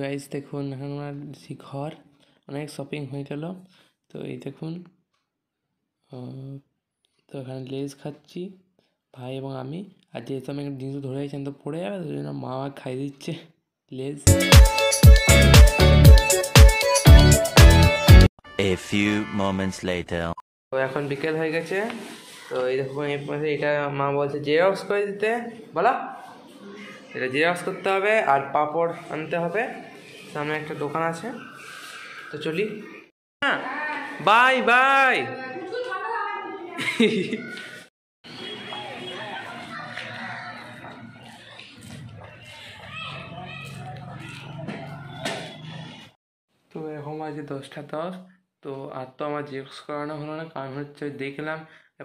Guys দেখুন এখন আমার ঘর অনেক শপিং হয়ে গেল। তো এই দেখুন তো এখানে লেজ খাচ্ছি ভাই এবং আমি। আর যেহেতু আমি একটা জিনিস ধরে গেছি তো পড়ে যাবে, ওই জন্য মা আমার খাই দিচ্ছে লেজ। A few moments later. তো এখন বিকেল হয়ে গেছে। তো এই দেখুন এটা মা বলছে জেরক্স করে দিতে, বলা এটা জেরক্স করতে হবে আর পাঁপড় আনতে হবে। সামনে একটা দোকান আছে, তো চলি। হ্যাঁ, বাই বাই। তো এখন আজকে 10টা 10। তো আর তো আমার জেরক্স করানো হলো না, কারণ হচ্ছে দেখলাম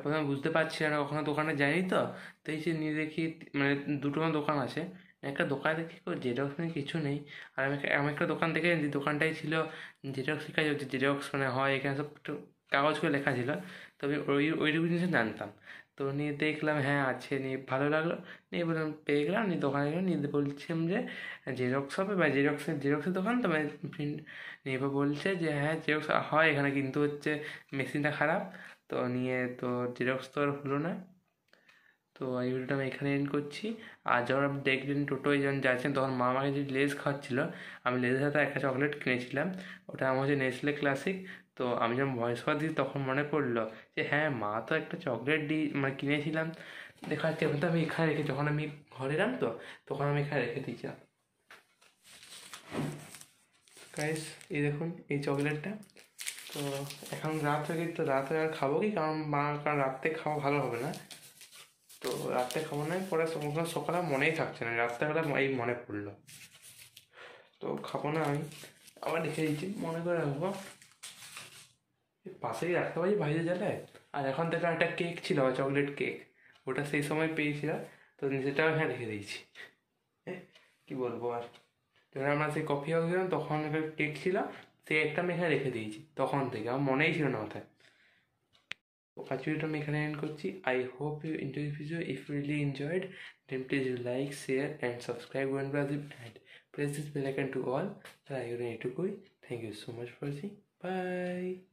প্রথমে বুঝতে পারছি না, কখনো দোকানে যাইনি তো। তো এই যে নিয়ে দেখি মানে দুটো দোকান আছে, একটা দোকানে দেখি জেরক্স নিয়ে কিছু নেই। আর আমি একটা দোকান দেখে যে দোকানটাই ছিল জেরক্স লেখা হচ্ছে, জেরক্স মানে হয় এখানে সব কাগজ করে লেখা ছিল। তবে ওইটুকু জিনিস জানতাম। তো নিয়ে দেখলাম হ্যাঁ আছে, নিয়ে ভালো লাগলো, নিয়ে বললাম পেয়ে গেলাম, নিয়ে দোকানে গেলাম, নিয়ে বলছিলাম যে জেরক্স হবে বা জেরক্সের দোকান তো প্রিন্ট। নিয়ে এবার বলছে যে হ্যাঁ জেরক্স হয় এখানে, কিন্তু হচ্ছে মেশিনটা খারাপ। তো নিয়ে তো জেরক্স তো আর হলো না। তো এই ভিডিওটা আমি এখানে এন্ড করছি। আর যখন আপনি দেখলেন টোটোয় যখন যাচ্ছেন তখন মা আমাকে যে লেজ খাওয়াচ্ছিল, আমি লেজের সাথে একটা চকলেট কিনেছিলাম, ওটা আমার হচ্ছে নেসলে ক্লাসিক। তো আমি যখন ভয়েস ওভার দিই তখন মনে পড়লো যে হ্যাঁ মা তো একটা চকলেট মানে কিনেছিলাম, দেখা যাচ্ছে এখন তো আমি এখানে রেখে, যখন আমি ঘরে এলাম তো তখন আমি এখানে রেখে দিয়েছিলাম। গাইস এই দেখুন এই চকলেটটা। তো এখন রাত হয়ে গেছে, তো রাতে আর খাবো কি, কারণ রাত্রে খাওয়া ভালো হবে না। তো রাত্রে খাবো না, পরে সকালে মনেই থাকছে না, রাত্রেবেলা এই মনে পড়লো, তো খাবো না আমি। আবার রেখে দিচ্ছি, মনে করে রাখবো, পাশেই রাখতে পারি বাইরে গেলে। আর এখন থেকে একটা কেক ছিল, চকলেট কেক, ওটা সেই সময় পেয়েছিলাম, তো সেটাও এখানে রেখে দিয়েছি। কি বলবো আর, যখন আমরা সেই কফি হাউস গেলাম তখন একটা কেক ছিল, সেই একটা আমি এখানে রেখে দিয়েছি তখন থেকে, আমার মনেই ছিল না মাথায়। তো আজকে ভিডিওটা আমি এখানে এন্ড করছি। I hope you enjoy this video. If you really enjoyed then please you like, share and subscribe when Rajdeep and press this bell icon to all. তাহলে এটুকুই। Thank you so much for watching. Bye.